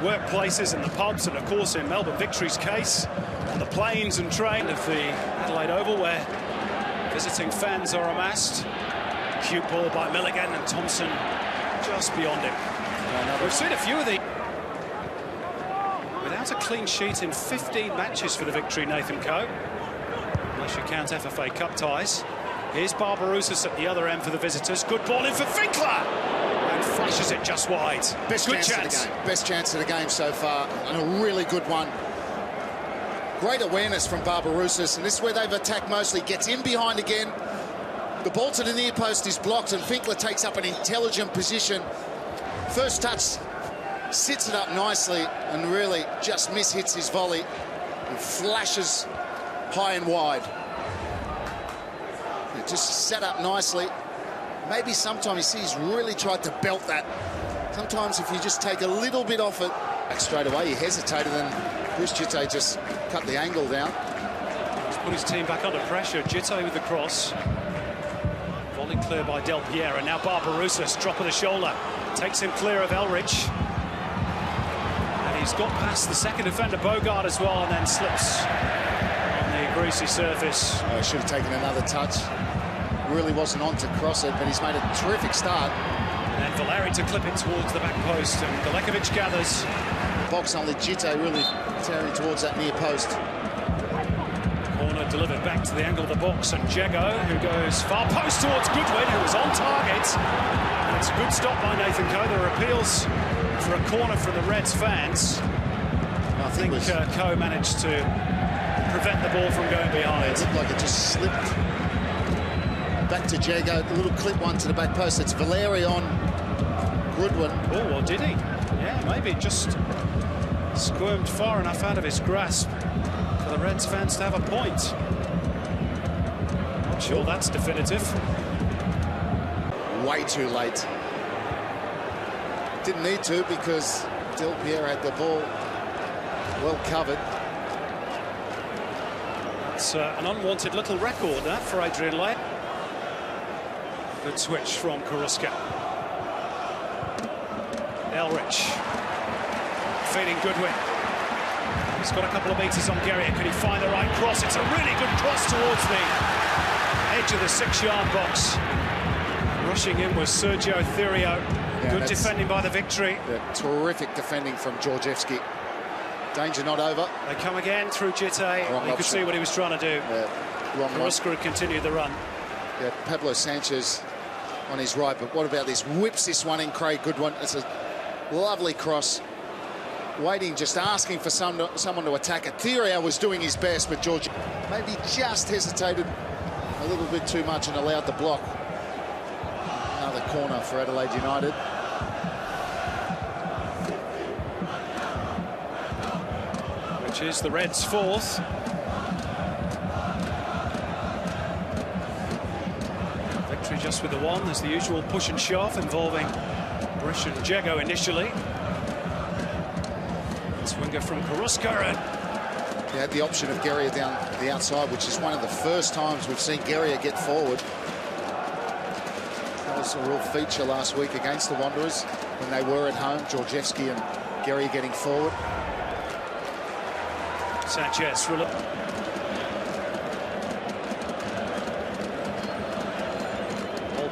workplaces and the pubs, and of course in Melbourne Victory's case, on the planes and train of the Adelaide Oval, where visiting fans are amassed. Cute ball by Milligan, and Thompson just beyond him. We've seen a few of the... Without a clean sheet in 15 matches for the Victory, Nathan Coe, unless you count FFA Cup ties. Here's Barbarouses at the other end for the visitors. Good ball in for Finkler, and flashes it just wide. Best chance of the game. Best chance of the game so far, and a really good one. Great awareness from Barbarouses, and this is where they've attacked mostly. Gets in behind again. The ball to the near post is blocked, and Finkler takes up an intelligent position. First touch, sits it up nicely, and really just mishits his volley. And flashes high and wide. It just set up nicely. Maybe sometimes you see he's really tried to belt that. Sometimes if you just take a little bit off it, back straight away, he hesitated, and Bruce Jitte just cut the angle down. He's put his team back under pressure. Jitte with the cross. Volley clear by Del Piero, and now Barbarouses, drop of the shoulder. Takes him clear of Elrich. And he's got past the second defender, Bogard, as well, and then slips on the greasy surface. Oh, he should have taken another touch. Really wasn't on to cross it, but he's made a terrific start. And then Valeri to clip it towards the back post, and Galekovic gathers. Box only Jitte really tearing towards that near post. Corner delivered back to the angle of the box, and Jego, who goes far post towards Goodwin, who was on target. And it's a good stop by Nathan Coe. There are appeals for a corner from the Reds fans. I think Coe managed to prevent the ball from going behind. It looked like it just slipped. Back to Jego, a little clip one to the back post. It's Valeri on Goodwin. Oh, well, did he? Yeah, maybe it just squirmed far enough out of his grasp for the Reds fans to have a point. Not sure that's definitive. Way too late. Didn't need to, because Del Piero had the ball well covered. It's an unwanted little record, that, for Adrian Lane. Good switch from Karuska. Elrich feeding Goodwin. He's got a couple of metres on Guerrier. Can he find the right cross? It's a really good cross towards the edge of the 6-yard box. Rushing in was Sergio Thirio. Yeah, good defending by the Victory. Yeah, terrific defending from Georgievski. Danger not over. They come again through Jitte. You could see what he was trying to do. Yeah, wrong Karuska had continued the run. Yeah, Pablo Sanchez on his right, but what about this? Whips this one in, Craig Goodwin. It's a lovely cross. Waiting, just asking for someone to attack it. Thirio was doing his best, but George maybe just hesitated a little bit too much and allowed the block. Another corner for Adelaide United. Which is the Reds' fourth. Victory just with the one. There's the usual push and shove involving Brish and Jego initially. Swinger from Karuska, and he had the option of Guerrier down the outside, which is one of the first times we've seen Guerrier get forward. That was a real feature last week against the Wanderers when they were at home. Georgievski and Guerrier getting forward. Sanchez.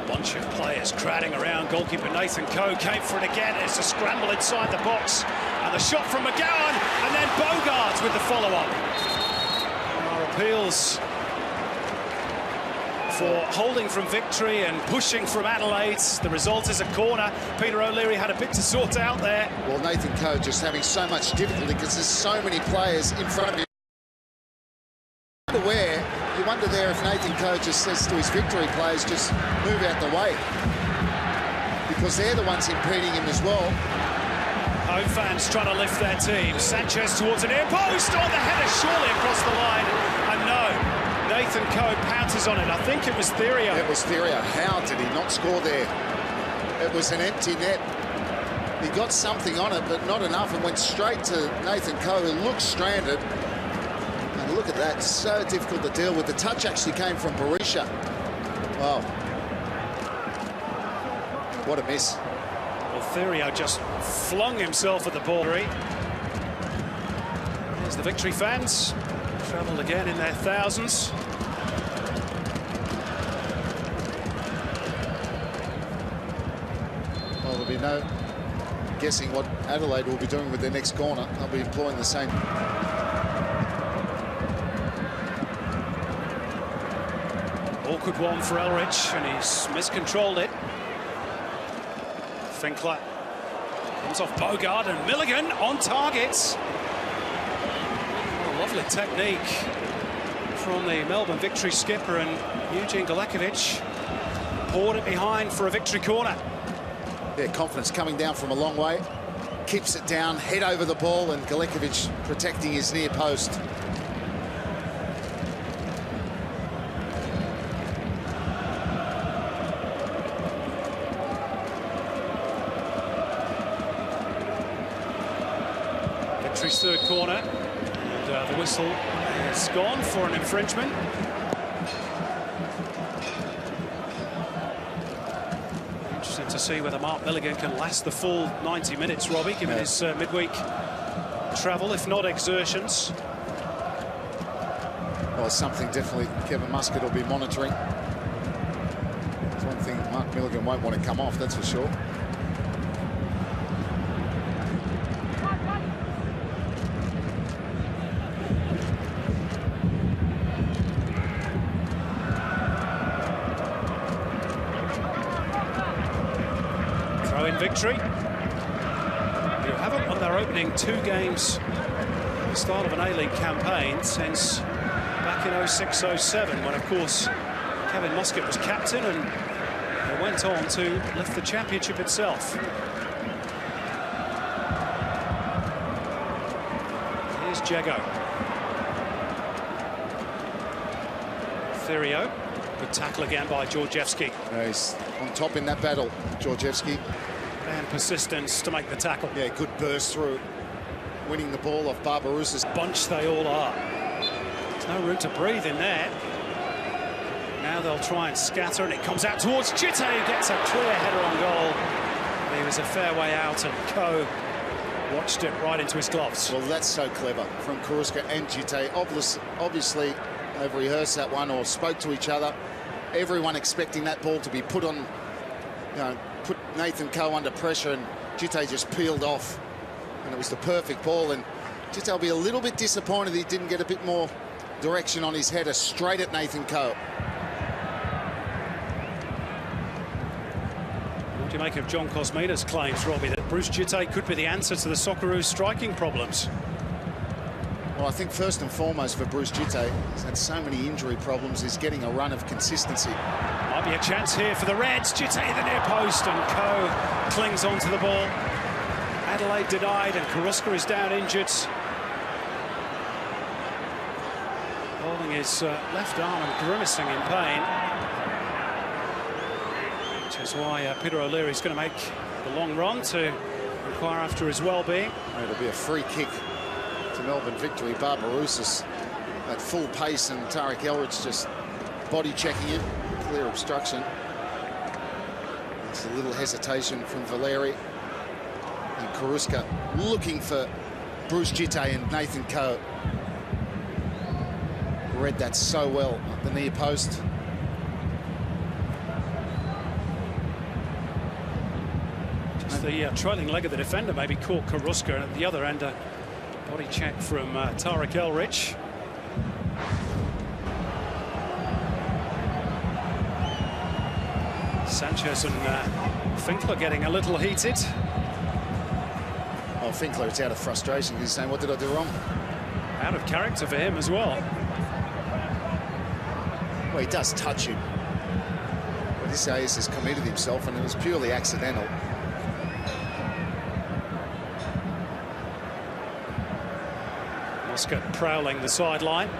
Bunch of players crowding around. Goalkeeper Nathan Coe came for it again. It's a scramble inside the box, and the shot from McGowan, and then Bogard with the follow-up. Our appeals for holding from Victory and pushing from Adelaide. The result is a corner. Peter O'Leary had a bit to sort out there. Well, Nathan Coe just having so much difficulty because there's so many players in front of him. You wonder there if Nathan Coe just says to his Victory players, just move out the way, because they're the ones impeding him as well. Home fans trying to lift their team. Sanchez towards an air post. Oh, the header surely across the line. And no, Nathan Coe pounces on it. I think it was Thirio. It was Thirio. How did he not score there? It was an empty net. He got something on it, but not enough, and went straight to Nathan Coe, who looked stranded. And look at that, so difficult to deal with. The touch actually came from Berisha. Wow. What a miss. Well, Therio just flung himself at the ball. Here's the victory fans, travelled again in their thousands. Well, there'll be no guessing what Adelaide will be doing with their next corner. They'll be employing the same. Awkward one for Elrich, and he's miscontrolled it. Finkler comes off Bogard, and Milligan on target. Oh, lovely technique from the Melbourne Victory skipper, and Eugene Galekovic poured it behind for a victory corner. Yeah, confidence coming down from a long way. Keeps it down, head over the ball, and Galekovic protecting his near post. Victory's third corner, and the whistle is gone for an infringement. Interesting to see whether Mark Milligan can last the full 90 minutes, Robbie, given his midweek travel, if not exertions. Well, something definitely Kevin Muscat will be monitoring. It's one thing Mark Milligan won't want to come off, that's for sure. Throw-in victory. You haven't won their opening 2 games at the start of an A-League campaign since back in 06-07, when, of course, Kevin Muscat was captain and they went on to lift the championship itself. Here's Jago. Therio. Good tackle again by Georgievski. He's on top in that battle, Georgievski. And persistence to make the tackle. Yeah, good burst through, winning the ball off Barbarouses. Bunch they all are. There's no room to breathe in there. Now they'll try and scatter, and it comes out towards Chite, who gets a clear header on goal. He was a fair way out, and Ko watched it right into his gloves. Well, that's so clever from Karuska and Chite. Obviously, they've rehearsed that one or spoke to each other. Everyone expecting that ball to be put on, put Nathan Ko under pressure, and Chite just peeled off. And it was the perfect ball, and Chite will be a little bit disappointed he didn't get a bit more direction on his header straight at Nathan Ko. What do you make of John Cosmina's claims, Robbie, that Bruce Chite could be the answer to the Socceroos' striking problems? Well, I think first and foremost for Bruce Chite, he's had so many injury problems, he's getting a run of consistency. Might be a chance here for the Reds. Chite the near post, and Ko clings onto the ball. Adelaide denied, and Karuska is down injured. Holding his left arm and grimacing in pain. Which is why Peter O'Leary's going to make the long run to inquire after his well-being. It'll be a free kick to Melbourne Victory. Barbarouses at full pace, and Tarek Elrich just body checking it. Clear obstruction. There's a little hesitation from Valeri. And Karuska looking for Bruce Chite, and Nathan Ko read that so well at the near post. Just the trailing leg of the defender maybe caught Karuska, and at the other end a body check from Tarek Elrich. Sanchez and Finkler getting a little heated. Well, Finkler, it's out of frustration. He's saying, what did I do wrong? Out of character for him as well. Well, he does touch him. But this Ayers has committed himself, and it was purely accidental. Muscat prowling the sideline.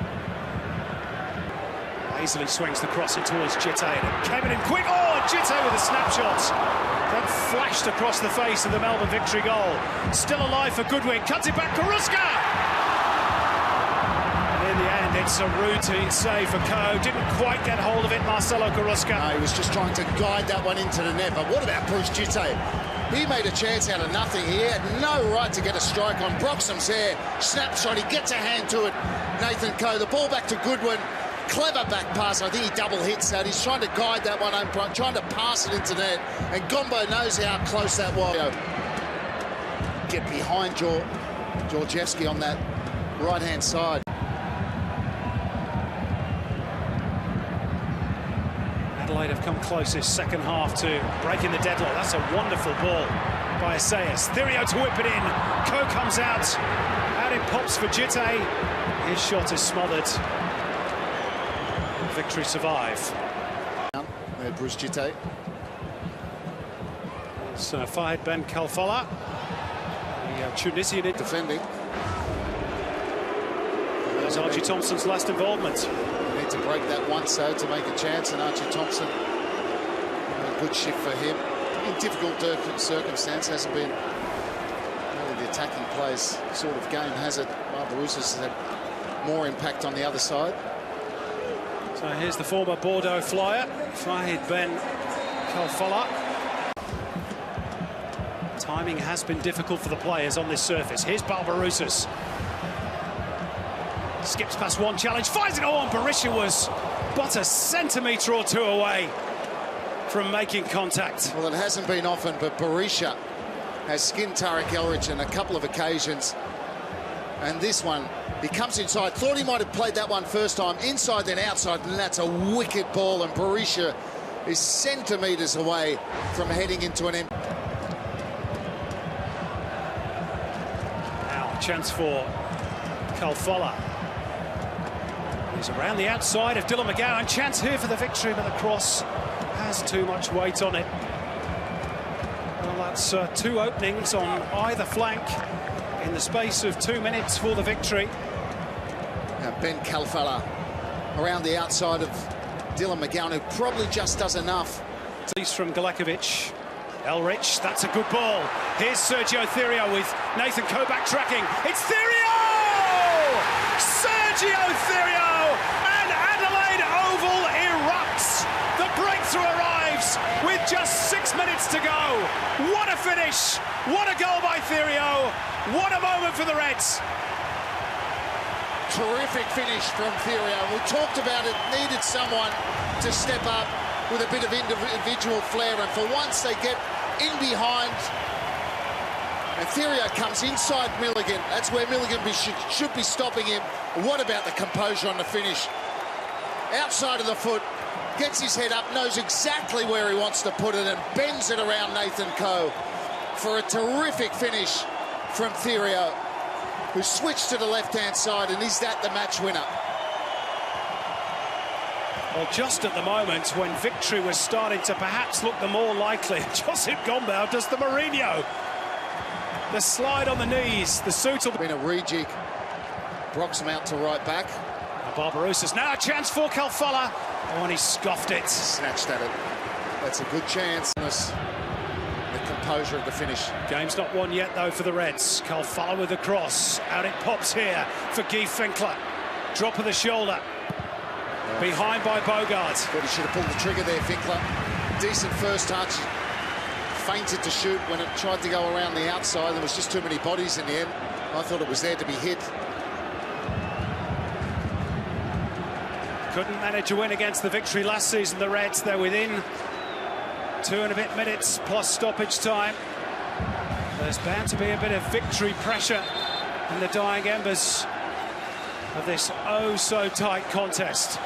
Easily swings the cross in towards Chite, and it came in quick. Oh, Chite with a snapshot that flashed across the face of the Melbourne Victory goal. Still alive for Goodwin, cuts it back, Karuska! And in the end, it's a routine save for Ko. Didn't quite get hold of it, Marcelo Karuska. No, he was just trying to guide that one into the net. But what about Bruce Chite? He made a chance out of nothing. He had no right to get a strike on Broxham's there. Snapshot, he gets a hand to it. Nathan Coe, the ball back to Goodwin. Clever back pass. I think he double hits that. He's trying to guide that one home front, trying to pass it into net. And Gombo knows how close that was. Get behind Georgievski on that right-hand side. Adelaide have come close this second half to breaking the deadlock. That's a wonderful ball by Assayas. Thirio to whip it in. Coe comes out. Out it pops for Jitte. His shot is smothered. Victory survive. Bruce Jitte. It's Fahid Ben Khalfallah, the Tunisian defending. There's Archie Thompson's last involvement. Need to break that once though to make a chance, and Archie Thompson, a good shift for him. In difficult circumstance, hasn't been really the attacking plays sort of game, has it? Barbarouses has had more impact on the other side. So here's the former Bordeaux flyer, Fahid Ben Khalfallah. Timing has been difficult for the players on this surface. Here's Barbarouses. Skips past one challenge, fires it on. Berisha was but a centimetre or two away from making contact. Well, it hasn't been often, but Berisha has skinned Tarek Elrich on a couple of occasions. And this one, he comes inside. Thought he might have played that one first time. Inside, then outside, and that's a wicked ball. And Berisha is centimetres away from heading into an end. Now, chance for Khalfallah. He's around the outside of Dylan McGowan. Chance here for the victory, but the cross has too much weight on it. Well, that's two openings on either flank in the space of 2 minutes for the victory. Now Ben Khalfallah around the outside of Dylan McGowan, who probably just does enough. He's from Galekovic. Elrich, that's a good ball. Here's Sergio Thirio with Nathan Coe tracking. It's Thirio! Sergio Thirio! And Adelaide Oval erupts. The breakthrough arrives with just 6 minutes to go. What a finish! What a goal by Thirio! What a moment for the Reds! Terrific finish from Thirio. We talked about it, needed someone to step up with a bit of individual flair, and for once they get in behind. And Thirio comes inside Milligan. That's where Milligan should be stopping him. What about the composure on the finish? Outside of the foot, gets his head up, knows exactly where he wants to put it, and bends it around Nathan Coe for a terrific finish from Thirio, who switched to the left-hand side, and is that the match winner? Well, just at the moment when victory was starting to perhaps look the more likely, Josip Gombau does the Mourinho. The slide on the knees, the suit will... Been a rejig. Broxham out to right back. Barbarouses, now a chance for Khalfallah. Oh, and he scoffed it. Snatched at it. That's a good chance. The composure of the finish. Game's not won yet, though, for the Reds. Khalfallah with the cross. Out it pops here for Guy Finkler. Drop of the shoulder. Behind by Bogart. But he should have pulled the trigger there, Finkler. Decent first touch. Fainted to shoot when it tried to go around the outside. There was just too many bodies in the end. I thought it was there to be hit. Couldn't manage a win against the victory last season, the Reds. They're within 2 and a bit minutes plus stoppage time. There's bound to be a bit of victory pressure in the dying embers of this oh-so-tight contest.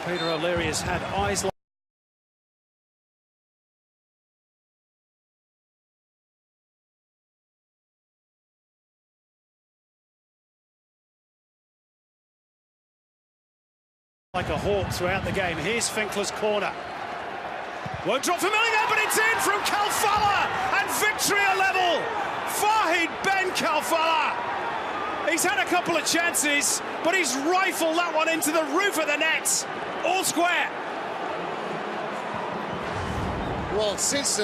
Peter O'Leary has had eyes like a hawk throughout the game. Here's Finkler's corner. Won't drop for Milligan, but it's in from Khalfallah, and victory a level. Fahid Ben Khalfallah. He's had a couple of chances, but he's rifled that one into the roof of the net. All square. Well, since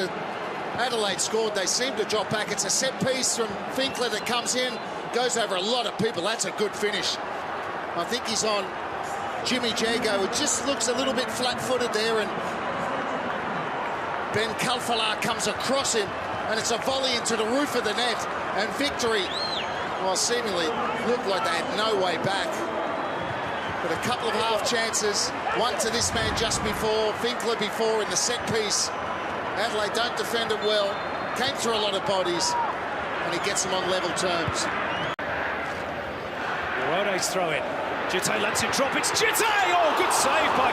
Adelaide scored, they seem to drop back. It's a set piece from Finkler that comes in, goes over a lot of people. That's a good finish. I think he's on Jimmy Jago. It just looks a little bit flat-footed there, and Ben Kalfalar comes across him, and it's a volley into the roof of the net, and victory, well, seemingly looked like they had no way back. But a couple of half chances, one to this man just before, Finkler before in the set piece. Adelaide don't defend it well, came through a lot of bodies, and he gets them on level terms. Rode's throw in. Jite lets it drop. It's Jite! Oh, good save by